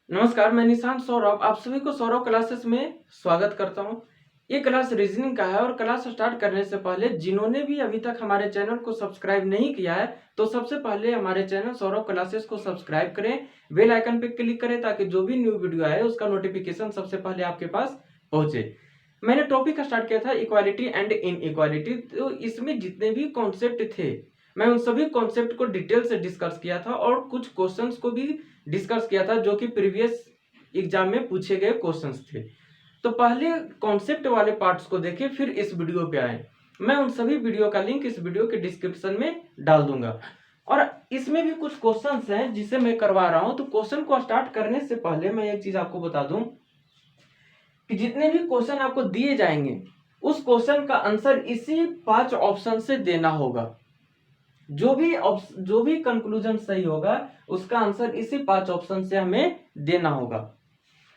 नमस्कार, मैं निशांत सौरभ आप सभी को सौरभ क्लासेस में स्वागत करता हूं। ये क्लास रीजनिंग का है और क्लास स्टार्ट करने से पहले जिन्होंने भी अभी तक हमारे चैनल को सब्सक्राइब नहीं किया है तो सबसे पहले हमारे चैनल सौरभ क्लासेस को सब्सक्राइब करें, बेल आइकन पे क्लिक करें ताकि जो भी न्यू वीडियो आए उसका नोटिफिकेशन सबसे पहले आपके पास पहुंचे। मैंने टॉपिक स्टार्ट किया था इक्वालिटी एंड इनइक्वालिटी। तो इसमें जितने भी कॉन्सेप्ट थे मैं उन सभी कॉन्सेप्ट को डिटेल से डिस्कस किया था और कुछ क्वेश्चंस को भी डिस्कस किया था जो कि प्रीवियस एग्जाम में पूछे गए क्वेश्चंस थे। तो पहले कॉन्सेप्ट वाले पार्ट्स को देखें फिर इस वीडियो पे आए। मैं उन सभी वीडियो का लिंक इस वीडियो के डिस्क्रिप्शन में डाल दूंगा और इसमें भी कुछ क्वेश्चंस हैं जिसे मैं करवा रहा हूं। तो क्वेश्चन को स्टार्ट करने से पहले मैं एक चीज आपको बता दूं कि जितने भी क्वेश्चन आपको दिए जाएंगे उस क्वेश्चन का आंसर इसी 5 ऑप्शन से देना होगा। जो भी कंक्लूजन सही होगा उसका आंसर इसी 5 ऑप्शन से हमें देना होगा।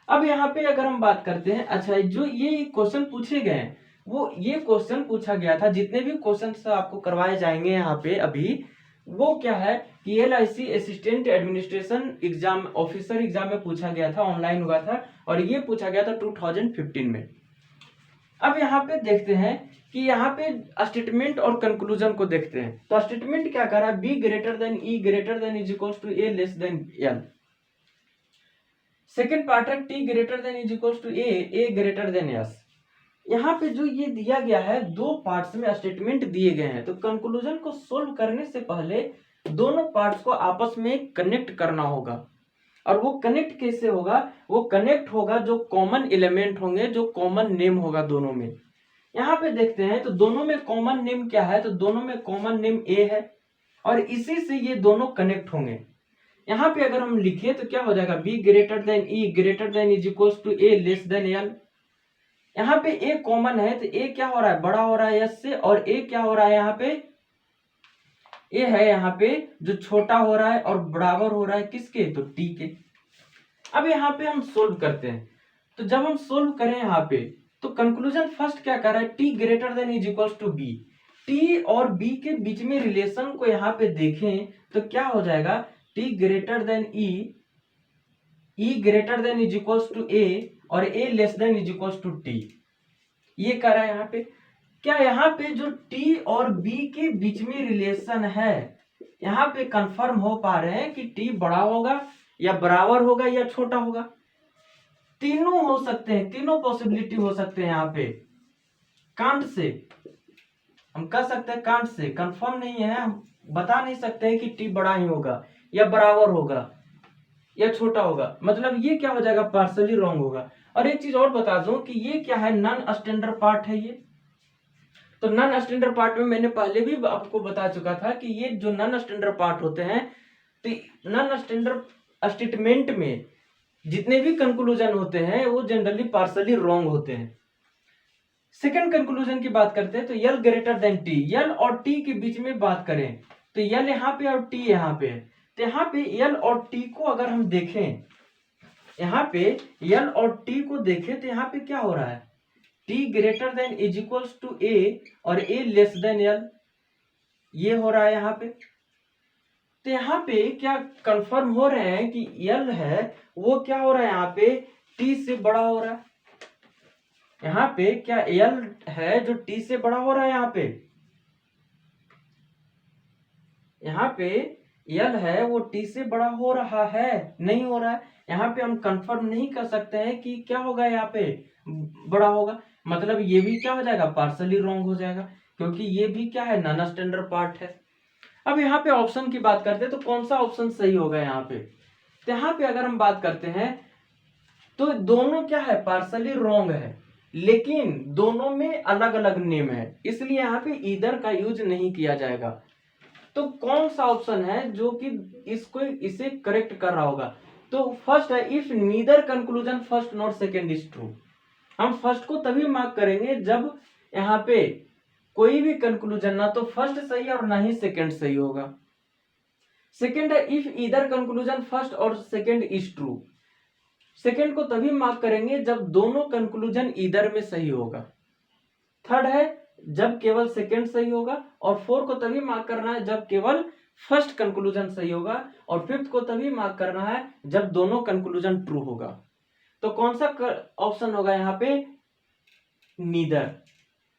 अब यहाँ पे अगर हम बात करते हैं, अच्छा जो ये क्वेश्चन पूछे गए हैं वो ये क्वेश्चन पूछा गया था, जितने भी क्वेश्चन आपको करवाए जाएंगे यहाँ पे अभी वो क्या है कि LIC assistant administration exam officer exam में पूछा गया था, ऑनलाइन हुआ था और ये पूछा गया था 2015 में। अब यहाँ पे देखते हैं कि यहाँ पे स्टेटमेंट और कंक्लूजन को देखते हैं। तो स्टेटमेंट क्या कर रहा है, B greater than E greater than is equals to A less than L. Second part है T greater than is equals to A greater than S. यहाँ पे जो ये दिया गया है दो पार्ट्स में स्टेटमेंट दिए गए हैं। तो कंक्लूजन को सोल्व करने से पहले दोनों पार्ट्स को आपस में कनेक्ट करना होगा और वो कनेक्ट कैसे होगा, वो कनेक्ट होगा जो कॉमन एलिमेंट होंगे, जो कॉमन नेम होगा दोनों में। यहाँ पे देखते हैं तो दोनों में कॉमन नेम क्या है, तो दोनों में कॉमन नेम ए है और इसी से ये दोनों कनेक्ट होंगे। यहाँ पे अगर हम लिखे तो क्या हो जाएगा, B greater than E greater than is equals to A less than L. यहाँ पे ए कॉमन है तो ए क्या हो रहा है, बड़ा हो रहा है एस से, और ए क्या हो रहा है यहाँ पे, ए है यहाँ पे जो छोटा हो रहा है और बराबर हो रहा है किसके, तो टी के। अब यहाँ पे हम सोल्व करते हैं। तो जब हम सोल्व करें यहाँ पे तो कंक्लूजन फर्स्ट क्या कर रहा है, T greater than is equals to B. T और बी के बीच में रिलेशन को यहाँ पे देखें तो क्या हो जाएगा, T greater than E greater than is equals to A और A less than is equals to T. ये कर रहा है यहाँ पे। क्या यहाँ पे जो टी और बी के बीच में रिलेशन है यहाँ पे कंफर्म हो पा रहे हैं कि टी बड़ा होगा या बराबर होगा या छोटा होगा। तीनों हो सकते हैं, तीनों पॉसिबिलिटी हो सकते हैं। यहाँ पे कांट से हम कह सकते हैं, कांट से कंफर्म नहीं है, हम बता नहीं सकते हैं कि टी बड़ा ही होगा या बराबर होगा या छोटा होगा। मतलब ये क्या हो जाएगा, पार्सली रॉन्ग होगा। और एक चीज और बता दूं कि ये क्या है, नॉन स्टैंडर्ड पार्ट है ये। तो नॉन स्टैंडर्ड पार्ट में मैंने पहले भी आपको बता चुका था कि ये जो नॉन स्टैंडर्ड पार्ट होते हैं तो नॉन स्टैंडर्ड स्टेटमेंट में जितने भी कंक्लूजन होते हैं वो जनरली पार्सली रॉन्ग होते हैं। सेकंड कंक्लूजन की बात करते हैं तो यल ग्रेटर देन टी, यल और टी के बीच में बात करें तो यल यहाँ पे और टी यहाँ पे है। तो यहाँ पे यल और टी को अगर हम देखें, यहाँ पे यल और टी को देखें तो यहाँ पे क्या हो रहा है, T greater than is equals to A और ए लेस देन यल, ये हो रहा है यहाँ पे। तो यहाँ पे क्या कंफर्म हो रहे हैं कि यल है वो क्या हो रहा है, यहाँ पे टी से बड़ा हो रहा है। यहाँ पे क्या यल है जो टी से बड़ा हो रहा है, यहाँ पे यल है वो टी से बड़ा हो रहा है, नहीं हो रहा है। यहाँ पे हम कंफर्म नहीं कर सकते हैं कि क्या होगा, यहाँ पे बड़ा होगा। मतलब ये भी क्या हो जाएगा, पार्सली रॉन्ग हो जाएगा क्योंकि ये भी क्या है, नॉन स्टैंडर्ड पार्ट है। अब यहाँ पे ऑप्शन की बात करते हैं तो कौन सा ऑप्शन सही होगा यहाँ पे, तो यहाँ पे अगर हम बात करते हैं तो दोनों क्या है, पार्सली रॉन्ग है, लेकिन दोनों में अलग अलग नेम है, इसलिए यहाँ पे ईदर का यूज नहीं किया जाएगा। तो कौन सा ऑप्शन है जो कि इसे करेक्ट कर रहा होगा, तो फर्स्ट है if neither conclusion first not second is true. हम फर्स्ट को तभी मार्क करेंगे जब यहाँ पे कोई भी कंक्लूजन ना तो फर्स्ट सही और ना ही सेकंड सही होगा। सेकंड है इफ ईदर कंक्लूजन फर्स्ट और सेकंड इज ट्रू। सेकंड को तभी मार्क करेंगे जब दोनों कंक्लूजन ईदर में सही होगा। थर्ड है जब केवल सेकंड सही होगा, और 4 को तभी मार्क करना है जब केवल फर्स्ट कंक्लूजन सही होगा, और 5th को तभी मार्क करना है जब दोनों कंक्लूजन ट्रू होगा। तो कौन सा ऑप्शन होगा यहाँ पे? नीदर।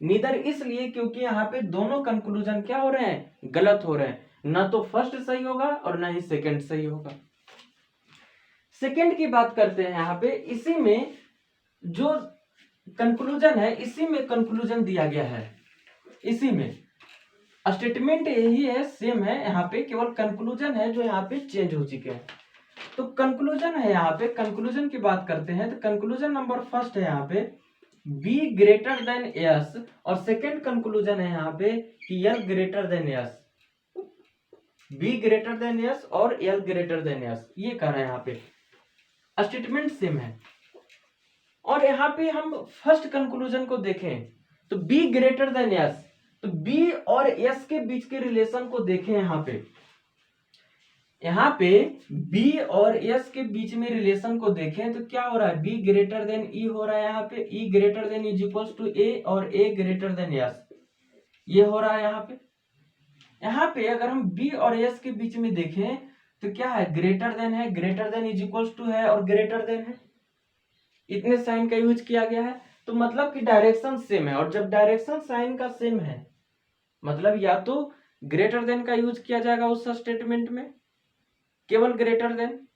नीदर इसलिए क्योंकि यहाँ पे दोनों कंक्लूजन क्या हो रहे हैं? गलत हो रहे हैं। ना तो फर्स्ट सही होगा और ना ही सेकंड सही होगा। सेकंड की बात करते हैं यहाँ पे, इसी में जो कंक्लूजन है, इसी में कंक्लूजन दिया गया है, इसी में स्टेटमेंट यही है, सेम है, यहाँ पे केवल कंक्लूजन है जो यहाँ पे चेंज हो चुके हैं। तो कंक्लूजन है यहाँ पे, कंक्लूजन की बात करते हैं तो कंक्लूजन नंबर फर्स्ट है यहाँ पे बी ग्रेटर देन एस, और सेकेंड कंक्लूजन है यहाँ पे कि L greater than S, B greater than S और एल ग्रेटर देन एस, ये कह रहा है यहाँ पे, स्टेटमेंट सेम है। और यहाँ पे हम फर्स्ट कंक्लूजन को देखें तो बी ग्रेटर देन एस, तो बी और एस के बीच के रिलेशन को देखें यहाँ पे बी और एस के बीच में रिलेशन को देखें तो क्या हो रहा है? बी ग्रेटर देन ई हो रहा है, यहाँ पे E greater than is equals to A और ए ग्रेटर देन एस, ये हो रहा है यहाँ पे। यहाँ पे अगर हम बी और एस के बीच में देखें तो क्या है? ग्रेटर देन है, greater than is equals to है और ग्रेटर देन है, इतने साइन का यूज किया गया है। तो मतलब कि डायरेक्शन सेम है, और जब डायरेक्शन साइन का सेम है मतलब या तो ग्रेटर देन का यूज किया जाएगा उस स्टेटमेंट में, केवल ग्रेटर देन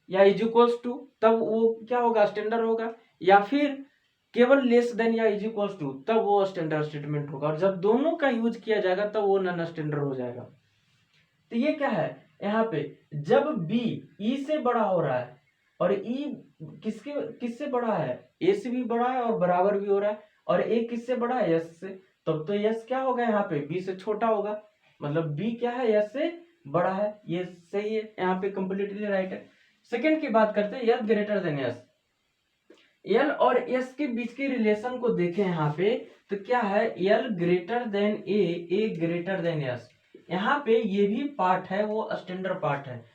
या इज इक्वल्स टू, तब वो क्या होगा? स्टैंडर्ड होगा, या फिर केवल लेस देन या इज इक्वल्स टू, तब वो स्टैंडर्ड स्टेटमेंट होगा। और जब दोनों का यूज किया जाएगा तब वो नॉन स्टैंडर्ड हो जाएगा। तो ये क्या है यहाँ पे? जब बी ई से बड़ा हो रहा है और ई किससे बड़ा है? ए से भी बड़ा है और बराबर भी हो रहा है, और ए किससे बड़ा है? एस से, तब तो एस क्या होगा यहाँ पे? बी से छोटा होगा, मतलब बी क्या है? एस से बड़ा है, ये सही है, यहाँ पे कंप्लीटली राइट है। सेकंड की बात करते हैं, L greater than S, L और एस के बीच के रिलेशन को देखें यहाँ पे तो क्या है? एल ग्रेटर देन ए, ए ग्रेटर देन एस, यहाँ पे ये भी पार्ट है वो स्टैंडर्ड पार्ट है,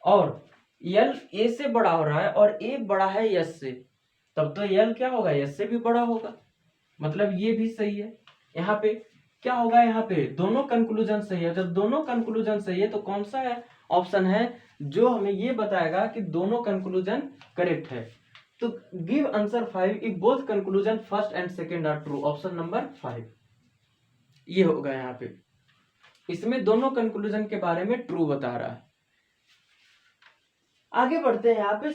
और एल ए से बड़ा हो रहा है और ए बड़ा है एस से, तब तो एल क्या होगा? एस से भी बड़ा होगा, मतलब ये भी सही है। यहाँ पे क्या होगा? यहाँ पे दोनों कंक्लूजन सही है। जब दोनों कंक्लूजन सही है तो कौन सा है ऑप्शन है जो हमें ये बताएगा कि दोनों कंक्लूजन करेक्ट है? तो give answer 5 if both conclusion first and second are true, option number 5 ये होगा। यहाँ पे इसमें दोनों कंक्लूजन के बारे में ट्रू बता रहा है। आगे बढ़ते हैं, यहाँ पे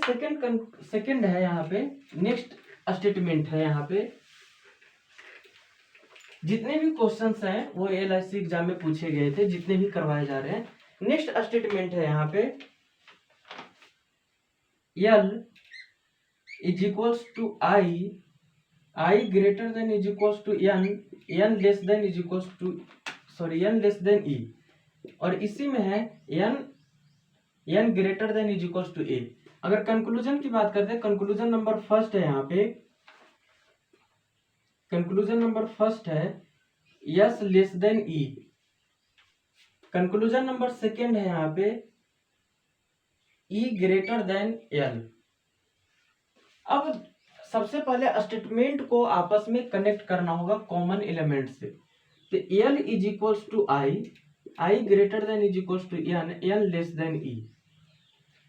सेकंड है, यहाँ पे नेक्स्ट स्टेटमेंट है। यहाँ पे जितने भी क्वेश्चंस हैं वो एलआईसी एग्जाम में पूछे गए थे, जितने भी करवाए जा रहे हैं। नेक्स्ट स्टेटमेंट है यहाँ पे L is equals to I, I greater than is equals to N, N less than is equals to N less than E, और इसी में है N greater than is equals to A. अगर conclusion की बात करते हैं, कंक्लूजन नंबर फर्स्ट है यहाँ पे, कंक्लूजन नंबर फर्स्ट है यस लेस देन ई। कंक्लूजन नंबर सेकेंड है यहाँ पे ई ग्रेटर देन एल। अब सबसे पहले स्टेटमेंट को आपस में कनेक्ट करना होगा कॉमन एलिमेंट से। तो L is equals to I, I greater than is equals to N, N less than E.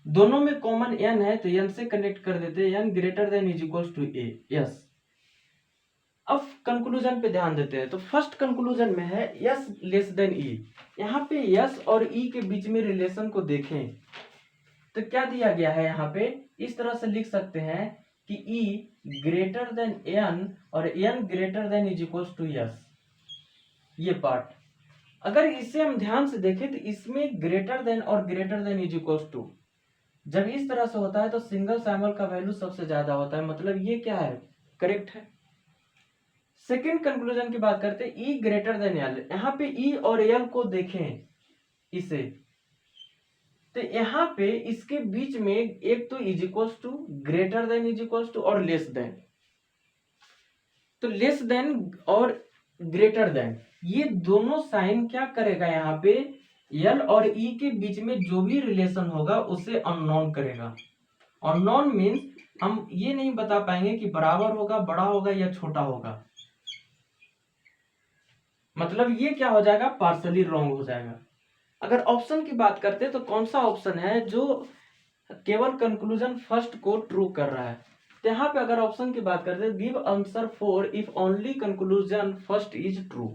दोनों में कॉमन एन है तो एन से कनेक्ट कर देते हैं, N greater than is equals to A, yes. अब कंक्लूजन पे ध्यान देते हैं, तो फर्स्ट कंक्लूजन में है यस लेस देन ई। यहाँ पे यस और ई के बीच में रिलेशन को देखें तो क्या दिया गया है? यहाँ पे इस तरह से लिख सकते हैं कि ई ग्रेटर देन एन और N greater than is equals to yes, ये पार्ट। अगर इसे हम ध्यान से देखें तो इसमें ग्रेटर देन और greater than is equals to जब इस तरह से होता है तो सिंगल साइमल का वैल्यू सबसे ज्यादा होता है, मतलब ये क्या है? करेक्ट है। सेकेंड कंक्लूजन की बात करते हैं ई ग्रेटर देन एल। यहाँ पे ई और एल को देखें इसे, तो यहाँ पे इसके बीच में एक तो is equals to, greater than is equals to और लेस देन। तो लेस देन और ग्रेटर देन ये दोनों साइन क्या करेगा? यहाँ पे एल और ई के बीच में जो भी रिलेशन होगा उसे अननोन करेगा। अननोन मीन्स हम ये नहीं बता पाएंगे कि बराबर होगा, बड़ा होगा या छोटा होगा। मतलब ये क्या हो जाएगा, पार्सली रॉन्ग हो जाएगा। अगर ऑप्शन की बात करते हैं तो कौन सा ऑप्शन है जो केवल कंक्लूजन फर्स्ट को ट्रू कर रहा है, तो यहाँ पे अगर ऑप्शन की बात करते हैं give answer for if only conclusion first is true,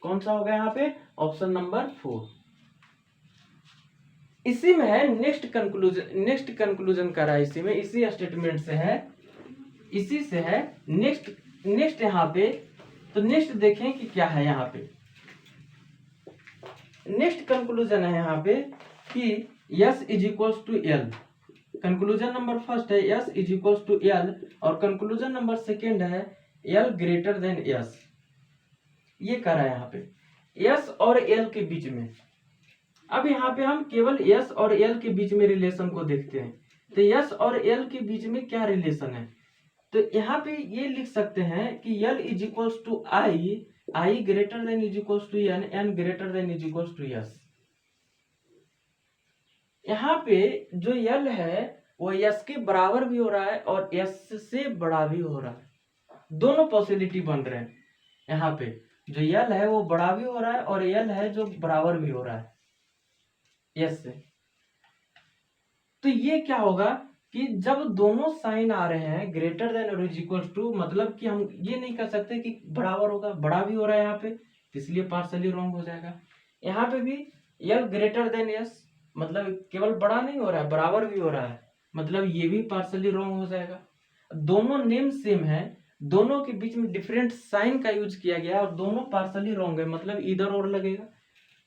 कौन सा होगा यहाँ पे, ऑप्शन नंबर 4। इसी में है नेक्स्ट कंक्लूजन कर रहा है, इसी में इसी स्टेटमेंट से है, इसी से है नेक्स्ट यहाँ पे। तो नेक्स्ट देखें कि क्या है यहाँ पे, नेक्स्ट कंक्लूजन है यहाँ पे कि S is equals to L. Conclusion number first है S is equals to L, और कंक्लूजन नंबर सेकेंड है एल ग्रेटर देन एस। ये कह रहा है यहाँ पे एस और एल के बीच में। अब यहाँ पे हम केवल एस और एल के बीच में रिलेशन को देखते हैं, तो एस और एल के बीच में क्या रिलेशन है, तो यहाँ पे ये लिख सकते हैं कि L is equals to I greater than is equals to N greater than is equals to S. यहाँ पे जो यल है वो यस के बराबर भी हो रहा है और यस से बड़ा भी हो रहा है, दोनों पॉसिबिलिटी बन रहे हैं। यहाँ पे जो यल है वो बड़ा भी हो रहा है और यल है जो बराबर भी हो रहा है यस से। तो ये क्या होगा कि जब दोनों साइन आ रहे हैं ग्रेटर देन और इज इक्वल टू, मतलब कि हम ये नहीं कर सकते कि बराबर होगा, बड़ा भी हो रहा है यहाँ पे, इसलिए पार्सली रॉन्ग हो जाएगा। यहाँ पे भी यल ग्रेटर देन यस, मतलब केवल बड़ा नहीं हो रहा है बराबर भी हो रहा है, मतलब ये भी पार्सली रॉन्ग हो जाएगा। दोनों नेम सेम है, दोनों के बीच में डिफरेंट साइन का यूज किया गया है और दोनों पार्सली रॉन्ग है, मतलब इधर और लगेगा।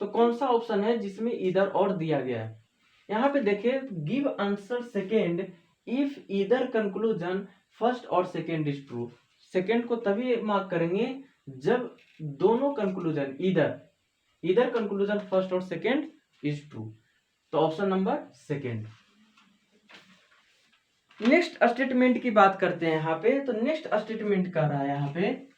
तो कौन सा ऑप्शन है जिसमें इधर और दिया गया है, यहाँ पे देखिए गिव आंसर सेकेंड इफ इधर कंक्लूजन फर्स्ट और सेकेंड इज ट्रू। सेकेंड को तभी मार्क करेंगे जब दोनों कंक्लूजन इधर कंक्लूजन फर्स्ट और सेकेंड इज ट्रू, तो option number second. Next statement की बात करते हैं यहाँ पे, तो नेक्स्ट स्टेटमेंट कर रहा है यहाँ पे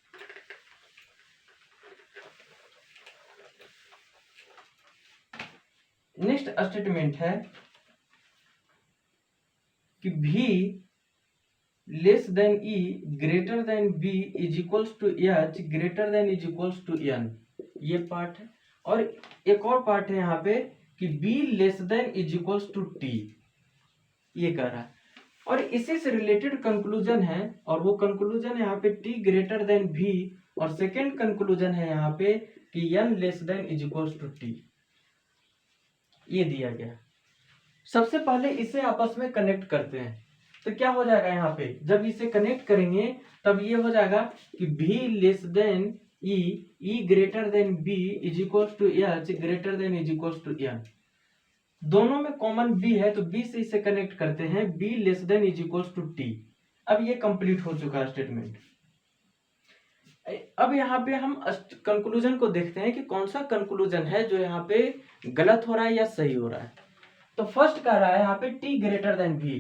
नेक्स्ट स्टेटमेंट है कि B less than E greater than B is equals to H greater than is equals to N, ये पार्ट है। और एक और पार्ट है यहाँ पे कि B less than is equals to T, ये कह रहा है। और इसी से रिलेटेड कंक्लूजन है, और वो कंक्लूजन यहाँ पे टी ग्रेटर देन भी, और सेकेंड कंक्लूजन है यहाँ पे कि N less than is equals to T, ये दिया गया। सबसे पहले इसे आपस में कनेक्ट करते हैं, तो क्या हो जाएगा यहाँ पे, जब इसे कनेक्ट करेंगे तब ये हो जाएगा कि B less than E greater than B is equals to H greater than is equals to N. दोनों में कॉमन बी है तो बी से इसे कनेक्ट करते हैं, B less than is equals to T. अब ये कंप्लीट हो चुका है स्टेटमेंट। अब यहाँ पे हम कंक्लूजन को देखते हैं कि कौन सा कंक्लूजन है जो यहाँ पे गलत हो रहा है या सही हो रहा है। तो फर्स्ट कह रहा है यहाँ पे T greater than B,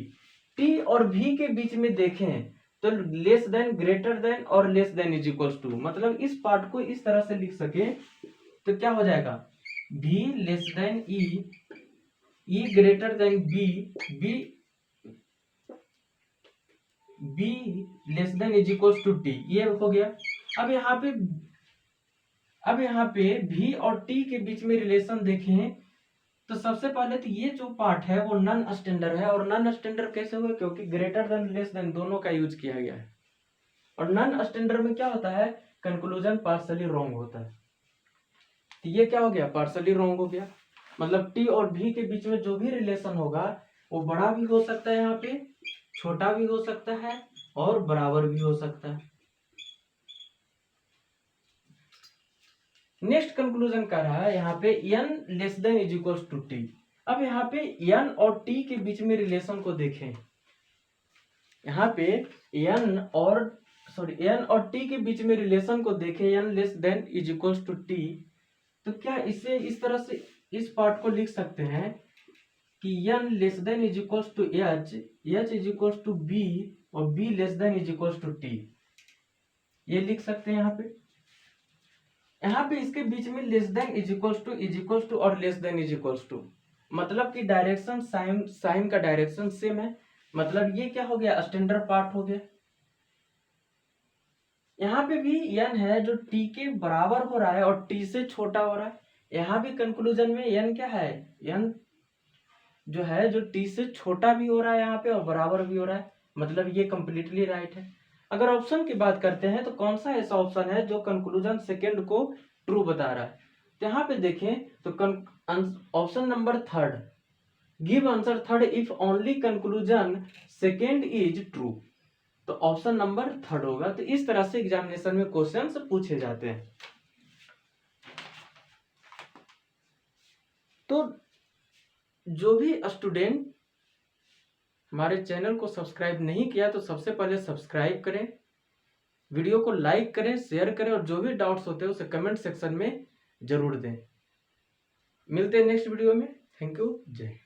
T और भी के बीच में देखें तो लेस देन ग्रेटर देन और less than is equals to, मतलब इस पार्ट को इस तरह से लिख सके तो क्या हो जाएगा, B less than E greater than B less than is equals to T, ये हो गया। अब यहाँ पे भी और टी के बीच में रिलेशन देखें तो सबसे पहले तो ये जो पार्ट है वो नन स्टैंडर्ड है, और नन स्टैंडर्ड कैसे हुआ, क्योंकि ग्रेटर देन लेस देन दोनों का यूज किया गया है। और नन स्टैंडर्ड में क्या होता है, कंक्लूजन पार्सली रॉन्ग होता है, तो ये क्या हो गया, पार्सली रॉन्ग हो गया। मतलब टी और भी के बीच में जो भी रिलेशन होगा वो बड़ा भी हो सकता है, यहाँ पे छोटा भी हो सकता है और बराबर भी हो सकता है। नेक्स्ट कंक्लूजन कर रहा है यहाँ पे n less than is equals to T. अब यहाँ पे n और t के बीच में रिलेशन को देखें, यहाँ पे n और t के बीच में रिलेशन को देखें, n less than is equals to T, तो क्या इसे इस तरह से इस पार्ट को लिख सकते हैं कि n less than is equals to h is equals to b और b less than is equals to t, ये लिख सकते हैं। यहाँ पे इसके बीच में less than is equals to और less than is equals to, मतलब कि डायरेक्शन साइन का डायरेक्शन सेम है, मतलब ये क्या हो गया, स्टैंडर्ड पार्ट हो गया। यहाँ पे भी n है जो t के बराबर हो रहा है और t से छोटा हो रहा है। यहाँ भी कंक्लूजन में n क्या है, n जो है जो t से छोटा भी हो रहा है यहाँ पे और बराबर भी हो रहा है, मतलब ये कंप्लीटली राइट है। अगर ऑप्शन की बात करते हैं तो कौन सा ऐसा ऑप्शन है जो कंक्लूजन सेकेंड को ट्रू बता रहा है, तो यहाँ पे देखें तो option number third, give answer third if only conclusion second is true, तो ऑप्शन नंबर थर्ड होगा। तो इस तरह से एग्जामिनेशन में क्वेश्चंस पूछे जाते हैं। तो जो भी स्टूडेंट हमारे चैनल को सब्सक्राइब नहीं किया तो सबसे पहले सब्सक्राइब करें, वीडियो को लाइक करें, शेयर करें और जो भी डाउट्स होते हैं उसे कमेंट सेक्शन में जरूर दें। मिलते हैं नेक्स्ट वीडियो में। Thank you. जय हिंद।